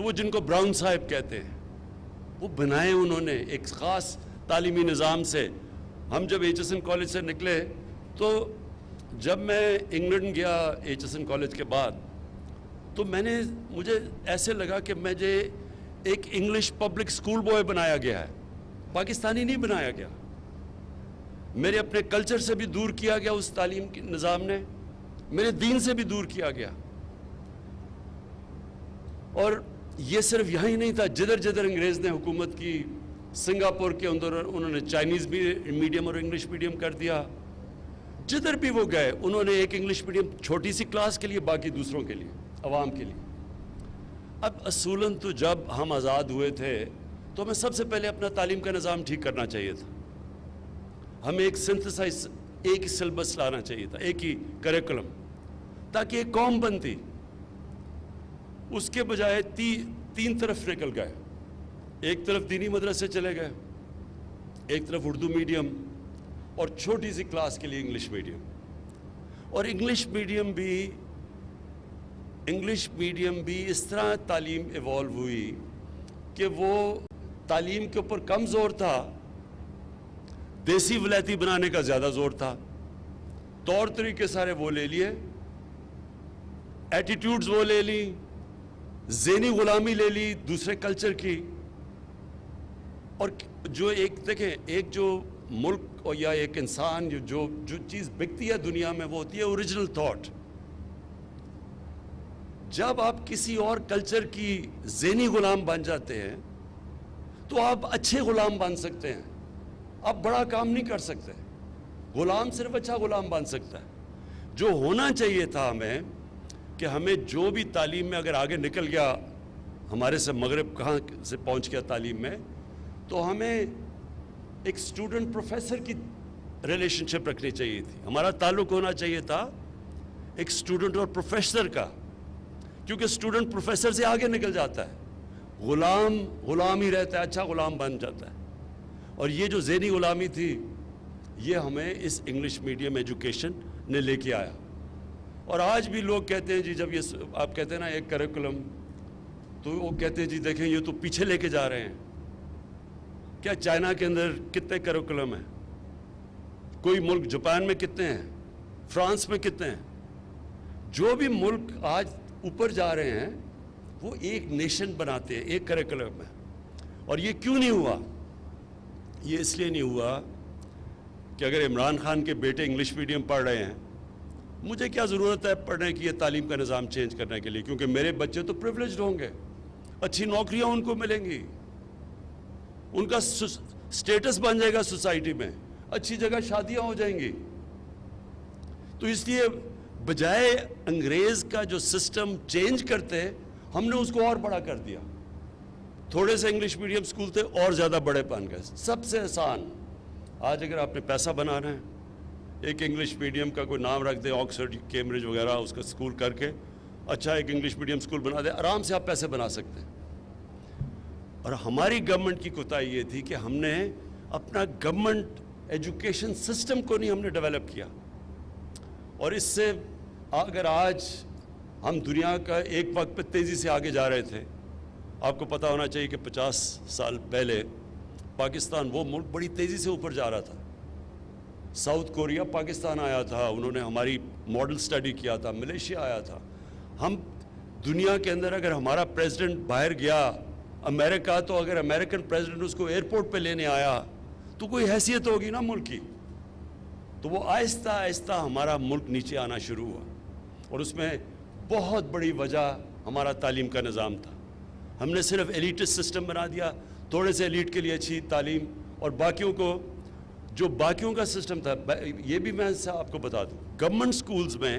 تو وہ جن کو براؤن صاحب کہتے ہیں وہ بنائے انہوں نے ایک خاص تعلیمی نظام سے. ہم جب ایچ ایس این کالج سے نکلے تو جب میں انگلینڈ گیا ایچ ایس این کالج کے بعد تو مجھے ایسے لگا کہ مجھے ایک انگلش پبلک سکول بوائے بنایا گیا ہے, پاکستانی نہیں بنایا گیا. میرے اپنے کلچر سے بھی دور کیا گیا اس تعلیم کے نظام نے, میرے دین سے بھی دور کیا گیا. اور یہ صرف یہاں ہی نہیں تھا, جدھر جدھر انگریز نے حکومت کی, سنگاپور کے اندر انہوں نے چائنیز میڈیم اور انگلش میڈیم کر دیا. جدھر بھی وہ گئے انہوں نے ایک انگلش میڈیم چھوٹی سی کلاس کے لیے, باقی دوسروں کے لیے, عوام کے لیے. اب اصولاً تو جب ہم آزاد ہوئے تھے تو ہمیں سب سے پہلے اپنا تعلیم کا نظام ٹھیک کرنا چاہیے تھا. ہمیں ایک سنتھسائز, ایک ہی سلیبس لانا چاہیے تھا, ایک ہی کریکولم, تاکہ ایک قوم بنتی. اس کے بجائے تین طرف نکل گئے. ایک طرف دینی مدرسے چلے گئے, ایک طرف اردو میڈیم, اور چھوٹی سی کلاس کے لیے انگلش میڈیم. اور انگلش میڈیم بھی اس طرح تعلیم ایوالو ہوئی کہ وہ تعلیم کے اوپر کم زور تھا, دیسی ولایتی بنانے کا زیادہ زور تھا. طور طریقے سارے وہ لے لیے, ایٹیٹیوڈز وہ لے لی, ذہنی غلامی لے لی دوسرے کلچر کی. اور جو دیکھیں, ایک جو ملک یا ایک انسان جو چیز بکتی ہے دنیا میں وہ ہوتی ہے اوریجنل تھاٹ. جب آپ کسی اور کلچر کی ذہنی غلام بن جاتے ہیں تو آپ اچھے غلام بن سکتے ہیں, آپ بڑا کام نہیں کر سکتے. غلام صرف اچھا غلام بن سکتا ہے. جو ہونا چاہیے تھا ہمیں کہ ہمیں جو بھی تعلیم میں اگر آگے نکل گیا, ہمارے سے مغرب کہاں سے پہنچ گیا تعلیم میں, تو ہمیں ایک اسٹوڈنٹ پروفیسر کی ریلیشن شپ رکھنی چاہیے تھی. ہمارا تعلق ہونا چاہیے تھا ایک اسٹوڈنٹ اور پروفیسر کا, کیونکہ اسٹوڈنٹ پروفیسر سے آگے نکل جاتا ہے, غلام ہی رہتا ہے, اچھا غلام بن جاتا ہے. اور یہ جو ذہنی غلامی تھی یہ ہمیں اس انگلش میڈیم ایجوکیشن نے لے کے آیا. اور آج بھی لوگ کہتے ہیں جی, جب یہ آپ کہتے ہیں نا ایک کریکولم, تو وہ کہتے ہیں جی دیکھیں یہ تو پیچھے لے کے جا رہے ہیں. کیا چائنا کے اندر کتنے کریکولم ہیں, کوئی ملک جاپان میں کتنے ہیں, فرانس میں کتنے ہیں. جو بھی ملک آج اوپر جا رہے ہیں وہ ایک نیشن بناتے ہیں, ایک کریکولم میں. اور یہ کیوں نہیں ہوا؟ یہ اس لیے نہیں ہوا کہ اگر عمران خان کے بیٹے انگلش میڈیم پڑھ رہے ہیں, مجھے کیا ضرورت ہے پڑھنے کی یہ تعلیم کا نظام چینج کرنے کے لیے, کیونکہ میرے بچے تو پریولیجڈ ہوں گے, اچھی نوکریاں ان کو ملیں گی, ان کا سٹیٹس بن جائے گا سوسائٹی میں, اچھی جگہ شادیاں ہو جائیں گی. تو اس لیے بجائے انگریز کا جو سسٹم چینج کرتے ہم نے اس کو اور بڑا کر دیا. تھوڑے سے انگلش میڈیم سکول تھے اور زیادہ بڑے بن گئے. سب سے آسان, آج اگر آپ نے پیسہ بنانا ہے, ایک انگلش میڈیم کا کوئی نام رکھ دیں, آکسفورڈ, کیمبرج وغیرہ, اس کا سکول کر کے اچھا ایک انگلش میڈیم سکول بنا دیں, آرام سے آپ پیسے بنا سکتے ہیں. اور ہماری گورنمنٹ کی کوتاہی یہ تھی کہ ہم نے اپنا گورنمنٹ ایجوکیشن سسٹم کو نہیں ہم نے ڈیولپ کیا. اور اس سے اگر آج ہم دنیا کا ایک وقت پہ تیزی سے آگے جا رہے تھے, آپ کو پتہ ہونا چاہیے کہ 50 سال پہلے پاکستان وہ ملک بڑی تیزی سے اوپر جا رہا تھا. ساؤتھ کوریا پاکستان آیا تھا, انہوں نے ہماری ماڈل سٹڈی کیا تھا, ملیشیا آیا تھا. ہم دنیا کے اندر اگر ہمارا پریزیڈنٹ باہر گیا امریکہ, تو اگر امریکن پریزیڈنٹ اس کو ایئرپورٹ پہ لینے آیا تو کوئی حیثیت ہوگی نا ملک کی. تو وہ آہستہ آہستہ ہمارا ملک نیچے آنا شروع ہوا. اور اس میں بہت بڑی وجہ ہمارا تعلیم کا نظام تھا. ہم نے صرف ایلیٹس سسٹم بنا دیا, تھوڑے سے ایلیٹ کے لیے اچھی تعلیم, اور باقیوں کو جو باقیوں کا سسٹم تھا. یہ بھی میں آپ کو بتا دوں, گورنمنٹ سکولز میں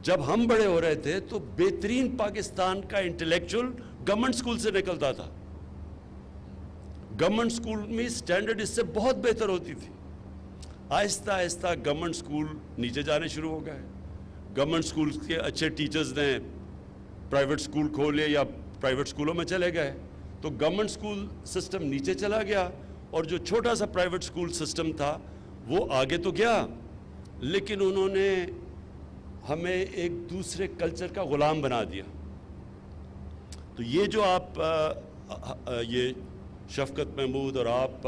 جب ہم بڑے ہو رہے تھے تو بہترین پاکستان کا انٹلیکچوئل گورنمنٹ سکول سے نکلتا تھا. گورنمنٹ سکول میں سٹینڈرڈ اس سے بہت بہتر ہوتی تھی. آہستہ آہستہ گورنمنٹ سکول نیچے جانے شروع ہو گئے. گورنمنٹ سکول کے اچھے ٹیچرز نے پرائیویٹ سکول کھولے یا پرائیویٹ سکولوں میں چلے گئے, تو گورنمنٹ سکول سسٹم نیچے چلا گیا. اور جو چھوٹا سا پرائیویٹ سکول سسٹم تھا وہ آگے تو گیا, لیکن انہوں نے ہمیں ایک دوسرے کلچر کا غلام بنا دیا. تو یہ جو آپ یہ شفقت محمود اور آپ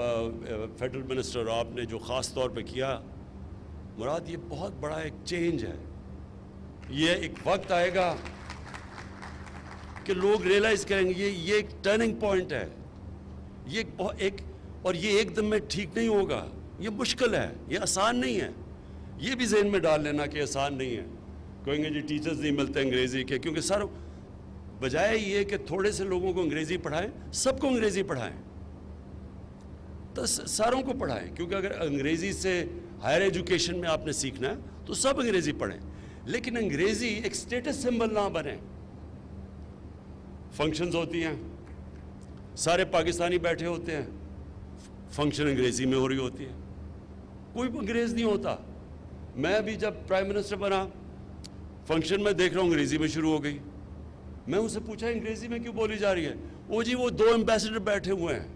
فیڈرل منسٹر اور آپ نے جو خاص طور پہ کیا مراد، یہ بہت بڑا ایک چینج ہے. یہ ایک وقت آئے گا کہ لوگ ریئلائز کریں گے یہ ایک ٹرننگ پوائنٹ ہے. اور یہ ایک دم میں ٹھیک نہیں ہوگا، یہ مشکل ہے، یہ آسان نہیں ہے. یہ بھی ذہن میں ڈال لینا کہ آسان نہیں ہے. کہیں گے جی ٹیچرز نہیں ملتے انگریزی کے، کیونکہ سر بجائے یہ کہ تھوڑے سے لوگوں کو انگریزی پڑھائیں، سب کو انگریزی پڑھائیں، تو ساروں کو پڑھائیں. کیونکہ اگر انگریزی سے ہائر ایجوکیشن میں آپ نے سیکھنا ہے تو سب انگریزی پڑھیں، لیکن انگریزی ایک سٹیٹس سمبل نہ بنے. فنکشنز ہوتی ہیں، سارے پاکستانی بیٹھے ہوتے ہیں، فنکشن انگریزی میں ہو رہی ہوتی ہے، کوئی انگریز نہیں ہوتا. میں ابھی جب پرائم منسٹر بنا، فنکشن میں دیکھ رہا ہوں انگریزی میں شروع ہو گئی. میں ان سے پوچھا انگریزی میں کیوں بولی جا رہی ہے؟ وہ جی وہ 2 ایمبیسڈر بیٹھے ہوئے ہیں،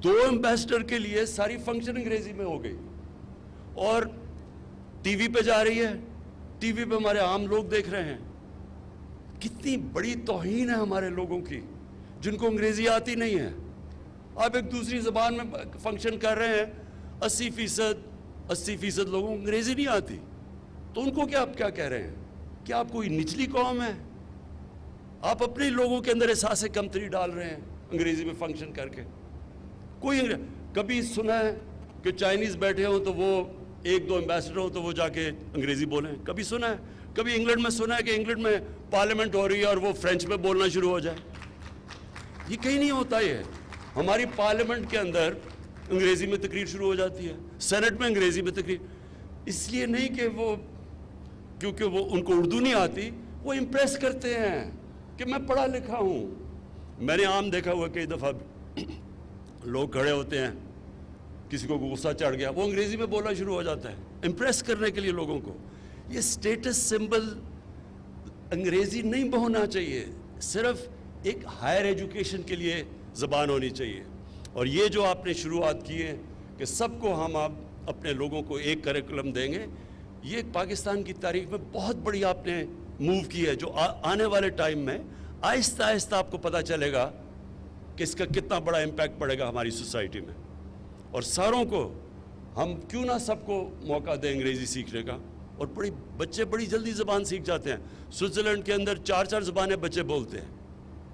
2 ایمبیسڈر کے لیے ساری فنکشن انگریزی میں ہو گئی. اور ٹی وی پہ جا رہی ہے، ٹی وی پہ ہمارے عام لوگ دیکھ رہے ہیں. کتنی بڑی توہین ہے ہمارے لوگوں کی جن کو انگریزی آتی نہیں ہے. آپ ایک دوسری زبان میں فنکشن کر رہے ہیں، 80% لوگوں کو انگریزی نہیں آتی، تو ان کو آپ کیا کہہ رہے ہیں؟ کیا آپ کوئی نچلی قوم ہے؟ آپ اپنے لوگوں کے اندر احساس کمتری ڈال رہے ہیں انگریزی میں فنکشن کر کے. کبھی سنا ہے کہ چائنیز بیٹھے ہوں تو وہ 1-2 ایمبیسڈر ہوں تو وہ جا کے انگریزی بولیں؟ کبھی سنا ہے؟ کبھی انگلینڈ میں سنا ہے کہ انگلینڈ میں پارلیمنٹ ہو رہی ہے اور وہ فرینچ میں بولنا شروع ہو جائے؟ یہ کہیں نہیں ہوتا. یہ ہماری پارلیمنٹ کے اندر انگریزی میں تقریر شروع ہو جاتی ہے، سینٹ میں انگریزی میں تقریر. اس لیے نہیں کہ کیونکہ ان کو اردو نہیں آتی، وہ امپریس کرتے ہیں کہ میں پڑھا لکھا ہوں. میں نے عام دیکھا ہوا کئی دفعہ لوگ کھڑے ہوتے ہیں، کسی کو غصہ چڑھ گیا، وہ انگریزی میں بولنا شروع ہو جاتا ہے امپریس کرنے کے لیے لوگوں کو. یہ سٹیٹس سمبل انگریزی نہیں ہونا چاہیے، صرف ایک ہائر ایجوکیشن کے لیے زبان ہونی چاہیے. اور یہ جو آپ نے شروعات کی ہے کہ سب کو ہم اپنے لوگوں کو ایک کریکولم دیں گے، یہ پاکستان کی تاریخ میں بہت بڑی آپ نے موو کی ہے، جو آنے والے ٹائم میں آہستہ آہستہ آپ کو پتہ چلے گا کہ اس کا کتنا بڑا امپیکٹ پڑے گا ہماری سوسائٹی میں. اور ساروں کو ہم کیوں نہ سب کو موقع دیں انگریزی سیکھنے کا. اور بچے بڑی جلدی زبان سیکھ جاتے ہیں. سوئٹزرلینڈ کے اندر 4 زبانیں بچے بولتے ہیں،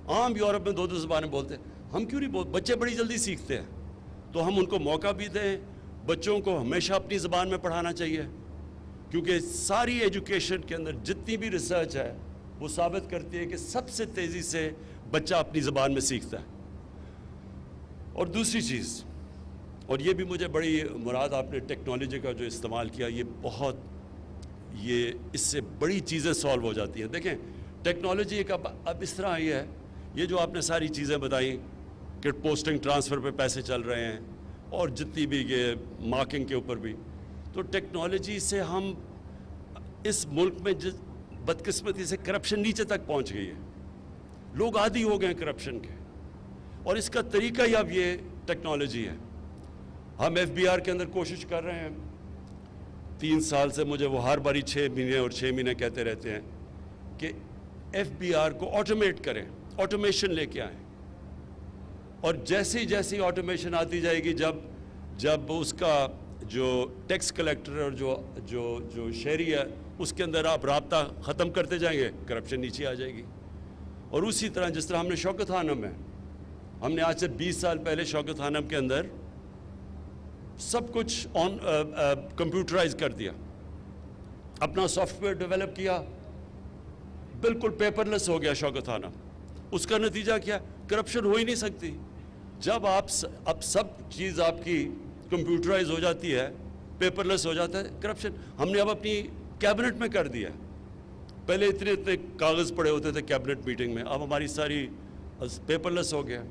عام یورپ میں 2 زبانیں بولتے ہیں. ہم کیوں نہیں بچے بڑی جلدی سیکھتے ہیں. تو ہم ان کو موقع بھی دیں. بچوں کو ہمیشہ اپنی زبان میں پڑھانا چاہیے، کیونکہ ساری ایجوکیشن کے اندر جتنی بھی ریسرچ ہے وہ ثابت کرتی ہے کہ سب سے تیزی سے بچہ اپنی زبان میں سیکھتا ہے. اور دوسری چیز، اور یہ بھی مجھے بڑی مراد آپ نے ٹیکنالوجی کا جو استعمال کیا، یہ اس سے بڑی چیزیں سالو ہو جاتی ہیں. دیکھیں ٹیکنالوجی ایک اب اس طرح آئی ہے، یہ جو آپ نے ساری چیزیں بتائیں کہ پوسٹنگ ٹرانسفر پہ پیسے چل رہے ہیں اور جتنی بھی یہ مارکنگ کے اوپر بھی، تو ٹیکنالوجی سے ہم اس ملک میں بدقسمتی سے کرپشن نیچے تک پہنچ گئی ہے. لوگ عادی ہو گئے ہیں کرپشن کے، اور اس کا طریقہ ہی اب یہ ٹیکنالوجی ہے. ہم FBR کے اندر کوشش کر رہے ہیں. 3 سال سے مجھے وہ ہر باری 6 مہینے اور 6 مہینے کہتے رہتے ہیں کہ FBR کو آٹومیٹ کریں، آٹومیشن لے کے آئیں. اور جیسی آٹومیشن آتی جائے گی، جب اس کا جو ٹیکس کلیکٹر اور جو شہری ہے اس کے اندر آپ رابطہ ختم کرتے جائیں گے، کرپشن نیچے آ جائے گی. اور اسی طرح جس طرح ہم نے شوکت خانم ہے، ہم نے آج سے 20 سال پہلے شوکت خانم کے اندر سب کچھ کمپیوٹرائز کر دیا، اپنا سافٹ ویئر ڈیولپ کیا، بالکل پیپر لیس ہو گیا شوکت خانم. اس کا نتیجہ کیا؟ کرپشن ہو ہی نہیں سکتی. جب اب سب چیز آپ کی کمپیوٹرائز ہو جاتی ہے، پیپر لیس ہو جاتا ہے، کرپشن ہم نے اب اپنی کیبنٹ میں کر دیا. پہلے اتنے کاغذ پڑے ہوتے تھے کیبنٹ میٹنگ میں، اب ہماری ساری پیپر لیس ہو گیا.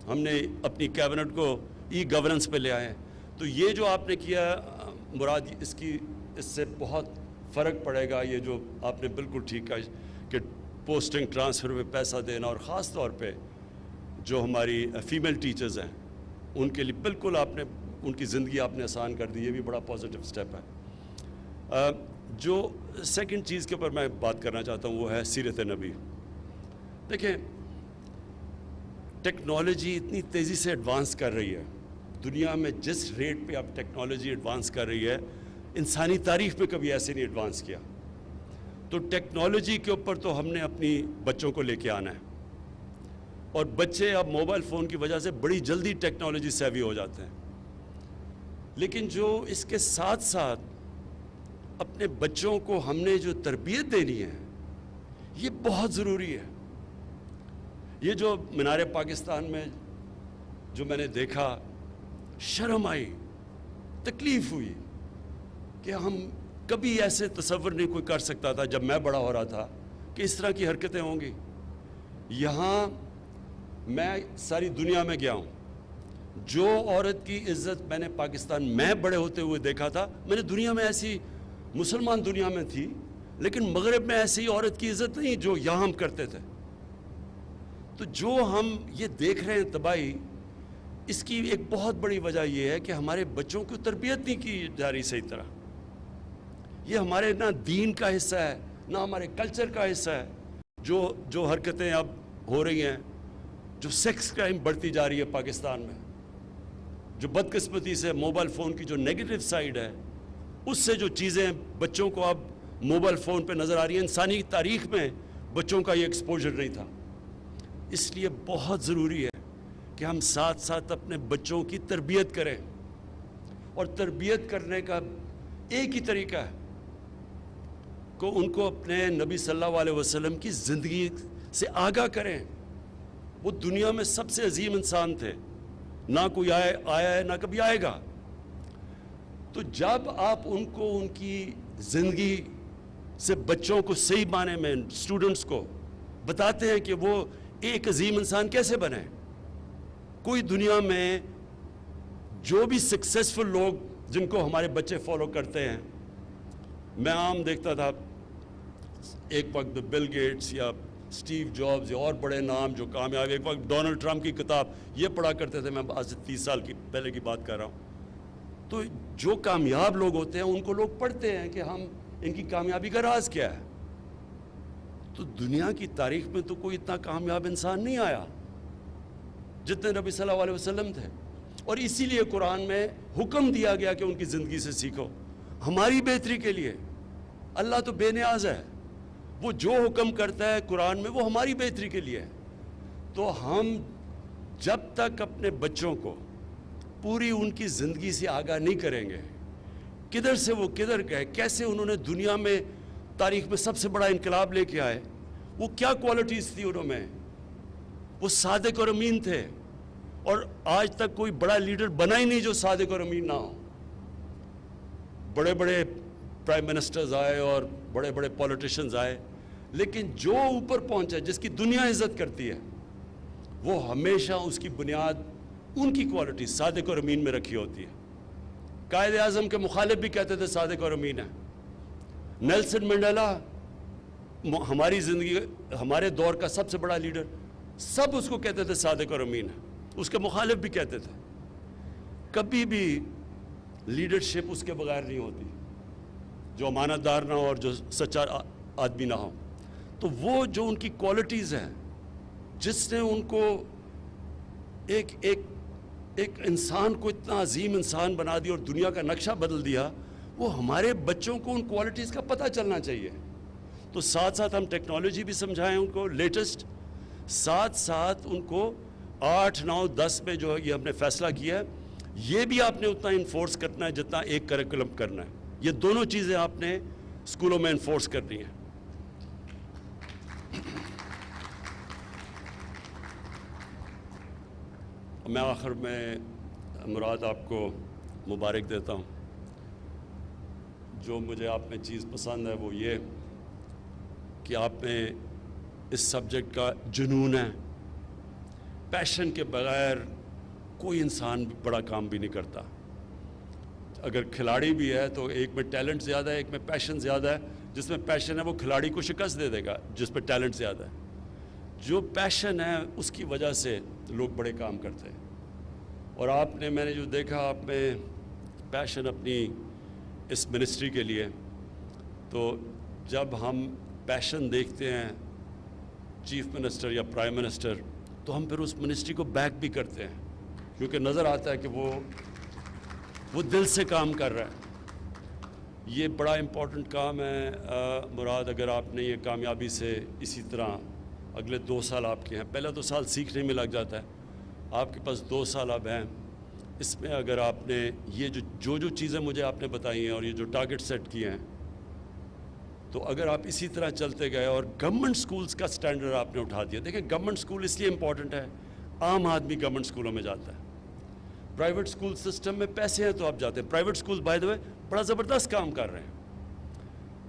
ہم نے اپنی کیبنٹ کو ای گورننس پہ لے آئے. تو یہ جو آپ نے کیا مراد، اس سے بہت فرق پڑے گا. یہ جو آپ نے بالکل ٹھیک کہا کہ پوسٹنگ ٹرانسفر میں پیسہ دینا، اور خاص طور پہ جو ہماری فیمیل ٹیچرز ہیں ان کے لیے بالکل آپ نے ان کی زندگی آپ نے آسان کر دی. یہ بھی بڑا پازیٹیو سٹیپ ہے. جو سیکنڈ چیز کے اوپر میں بات کرنا چاہتا ہوں وہ ہے سیرت نبی. دیکھیں ٹیکنالوجی اتنی تیزی سے ایڈوانس کر رہی ہے، دنیا میں جس ریٹ پہ اب ٹیکنالوجی ایڈوانس کر رہی ہے انسانی تاریخ میں کبھی ایسے نہیں ایڈوانس کیا. تو ٹیکنالوجی کے اوپر تو ہم نے اپنی بچوں کو لے کے آنا ہے، اور بچے اب موبائل فون کی وجہ سے بڑی جلدی ٹیکنالوجی سیوی ہو جاتے ہیں. لیکن جو اس کے ساتھ ساتھ اپنے بچوں کو ہم نے جو تربیت دینی ہے یہ بہت ضروری ہے. یہ جو مینار پاکستان میں جو میں نے دیکھا، شرم آئی، تکلیف ہوئی کہ ہم کبھی ایسے تصور نہیں کوئی کر سکتا تھا جب میں بڑا ہو رہا تھا کہ اس طرح کی حرکتیں ہوں گی. یہاں میں ساری دنیا میں گیا ہوں، جو عورت کی عزت میں نے پاکستان میں بڑے ہوتے ہوئے دیکھا تھا، میں نے دنیا میں ایسی مسلمان دنیا میں تھی لیکن مغرب میں ایسی عورت کی عزت نہیں جو یہاں ہم کرتے تھے. تو جو ہم یہ دیکھ رہے ہیں تباہی، اس کی ایک بہت بڑی وجہ یہ ہے کہ ہمارے بچوں کو تربیت نہیں کی جا رہی صحیح طرح. یہ ہمارے نہ دین کا حصہ ہے نہ ہمارے کلچر کا حصہ ہے. جو حرکتیں اب ہو رہی ہیں، جو سیکس کرائم بڑھتی جا رہی ہے پاکستان میں، جو بدقسمتی سے موبائل فون کی جو نیگیٹو سائیڈ ہے، اس سے جو چیزیں بچوں کو اب موبائل فون پہ نظر آ رہی ہیں، انسانی تاریخ میں بچوں کا یہ ایکسپوجر نہیں تھا. اس لیے بہت ضروری ہے کہ ہم ساتھ ساتھ اپنے بچوں کی تربیت کریں، اور تربیت کرنے کا ایک ہی طریقہ ہے کہ ان کو اپنے نبی صلی اللہ علیہ وسلم کی زندگی سے آگاہ کریں. وہ دنیا میں سب سے عظیم انسان تھے، نہ کوئی آیا ہے نہ کبھی آئے گا. تو جب آپ ان کو ان کی زندگی سے بچوں کو صحیح معنی میں اسٹوڈنٹس کو بتاتے ہیں کہ وہ ایک عظیم انسان کیسے بنے. کوئی دنیا میں جو بھی سکسیسفل لوگ جن کو ہمارے بچے فالو کرتے ہیں، میں عام دیکھتا تھا ایک وقت بل گیٹس یا اسٹیو جابز یا اور بڑے نام جو کامیاب، ایک وقت ڈونلڈ ٹرمپ کی کتاب یہ پڑھا کرتے تھے. میں آج سے 30 سال کی پہلے کی بات کر رہا ہوں. تو جو کامیاب لوگ ہوتے ہیں ان کو لوگ پڑھتے ہیں کہ ہم ان کی کامیابی کا راز کیا ہے. تو دنیا کی تاریخ میں تو کوئی اتنا کامیاب انسان نہیں آیا جتنے نبی صلی اللہ علیہ وسلم تھے. اور اسی لیے قرآن میں حکم دیا گیا کہ ان کی زندگی سے سیکھو، ہماری بہتری کے لیے. اللہ تو بے نیاز ہے، وہ جو حکم کرتا ہے قرآن میں وہ ہماری بہتری کے لیے ہے. تو ہم جب تک اپنے بچوں کو پوری ان کی زندگی سے آگاہ نہیں کریں گے، کدھر سے وہ کدھر گئے، کیسے انہوں نے دنیا میں تاریخ میں سب سے بڑا انقلاب لے کے آئے، وہ کیا کوالٹیز تھی انہوں میں، وہ صادق اور امین تھے. اور آج تک کوئی بڑا لیڈر بنا ہی نہیں جو صادق اور امین نہ ہو. بڑے بڑے پرائم منسٹرز آئے اور بڑے بڑے پولیٹیشنز آئے، لیکن جو اوپر پہنچا جس کی دنیا عزت کرتی ہے وہ ہمیشہ اس کی بنیاد ان کی کوالٹی صادق اور امین میں رکھی ہوتی ہے. قائد اعظم کے مخالف بھی کہتے تھے صادق اور امین ہے. نیلسن منڈیلا ہماری زندگی ہمارے دور کا سب سے بڑا لیڈر، سب اس کو کہتے تھے صادق اور امین ہے، اس کے مخالف بھی کہتے تھے. کبھی بھی لیڈرشپ اس کے بغیر نہیں ہوتی جو امانت دار نہ ہو اور جو سچا آدمی نہ ہو. تو وہ جو ان کی کوالٹیز ہیں جس نے ان کو ایک انسان کو اتنا عظیم انسان بنا دیا اور دنیا کا نقشہ بدل دیا، وہ ہمارے بچوں کو ان کوالٹیز کا پتہ چلنا چاہیے. تو ساتھ ساتھ ہم ٹیکنالوجی بھی سمجھائیں ان کو لیٹسٹ، ساتھ ساتھ ان کو 8, 9, 10 میں جو یہ ہم نے فیصلہ کیا ہے یہ بھی آپ نے اتنا انفورس کرنا ہے جتنا ایک کریکولم کرنا ہے. یہ دونوں چیزیں آپ نے اسکولوں میں انفورس کرنی ہیں. میں آخر میں مراد آپ کو مبارک دیتا ہوں. جو مجھے آپ میں چیز پسند ہے وہ یہ کہ آپ میں اس سبجیکٹ کا جنون ہے. پیشن کے بغیر کوئی انسان بڑا کام بھی نہیں کرتا. اگر کھلاڑی بھی ہے تو ایک میں ٹیلنٹ زیادہ ہے، ایک میں پیشن زیادہ ہے. جس میں پیشن ہے وہ کھلاڑی کو شکست دے دے گا جس پہ ٹیلنٹ زیادہ ہے. جو پیشن ہے اس کی وجہ سے لوگ بڑے کام کرتے ہیں. اور آپ نے میں نے جو دیکھا آپ میں پیشن اپنی اس منسٹری کے لیے، تو جب ہم پیشن دیکھتے ہیں چیف منسٹر یا پرائم منسٹر تو ہم پھر اس منسٹری کو بیک بھی کرتے ہیں کیونکہ نظر آتا ہے کہ وہ دل سے کام کر رہا ہے. یہ بڑا امپورٹنٹ کام ہے. مراد اگر آپ نے یہ کامیابی سے اسی طرح اگلے 2 سال آپ کے ہیں, پہلا 2 سال سیکھنے میں لگ جاتا ہے, آپ کے پاس 2 سال اب ہیں, اس میں اگر آپ نے یہ جو چیزیں مجھے آپ نے بتائی ہیں اور یہ جو ٹارگٹ سیٹ کیے ہیں, تو اگر آپ اسی طرح چلتے گئے اور گورنمنٹ سکولز کا سٹینڈرڈ آپ نے اٹھا دیا. دیکھیں گورنمنٹ سکول اس لیے امپورٹنٹ ہے, عام آدمی گورنمنٹ سکولوں میں جاتا ہے, پرائیویٹ سکول سسٹم میں پیسے ہیں تو آپ جاتے ہیں. پرائیویٹ سکول بائی دا وے بڑا زبردست کام کر رہے ہیں,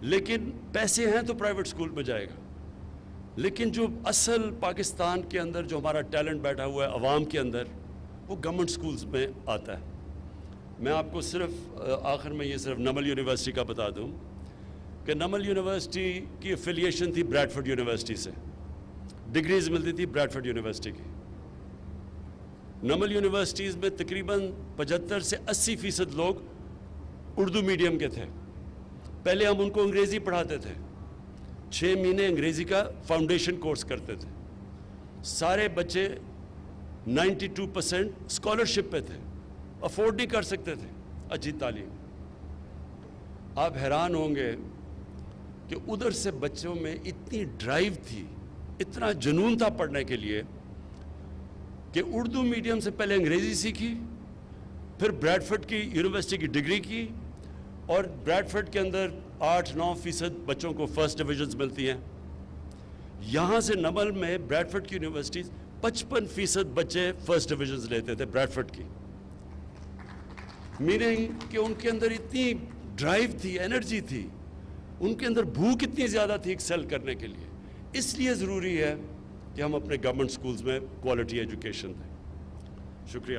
لیکن پیسے ہیں تو پرائیویٹ سکول میں جائے گا. لیکن جو اصل پاکستان کے اندر جو ہمارا ٹیلنٹ بیٹھا ہوا ہے عوام کے اندر, وہ گورنمنٹ سکولز میں آتا ہے. میں آپ کو صرف آخر میں یہ صرف نمل یونیورسٹی کا بتا دوں کہ نمل یونیورسٹی کی افیلیشن تھی بریڈفورڈ یونیورسٹی سے, ڈگریز ملتی تھی بریڈفورڈ یونیورسٹی کی. نمل یونیورسٹیز میں تقریباً 75 سے 80% لوگ اردو میڈیم کے تھے. پہلے ہم ان کو انگریزی پڑھاتے تھے, 6 مہینے انگریزی کا فاؤنڈیشن کورس کرتے تھے. سارے بچے 92% اسکالرشپ پہ تھے, افورڈ نہیں کر سکتے تھے اچھی تعلیم. آپ حیران ہوں گے کہ ادھر سے بچوں میں اتنی ڈرائیو تھی, اتنا جنون تھا پڑھنے کے لیے کہ اردو میڈیم سے پہلے انگریزی سیکھی, پھر بریڈفورڈ کی یونیورسٹی کی ڈگری کی, اور بریڈفورڈ کے اندر 8-9% بچوں کو فرسٹ ڈویژنز ملتی ہیں. یہاں سے نمل میں بریڈفورڈ کی یونیورسٹیز 55% بچے فرسٹ ڈویژنز لیتے تھے بریڈفورڈ کی. میننگ کہ ان کے اندر اتنی ڈرائیو تھی, انرجی تھی, ان کے اندر بھوک اتنی زیادہ تھی ایکسل کرنے کے لیے. اس لیے ضروری ہے کہ ہم اپنے گورنمنٹ سکولز میں کوالٹی ایجوکیشن دیں. شکریہ.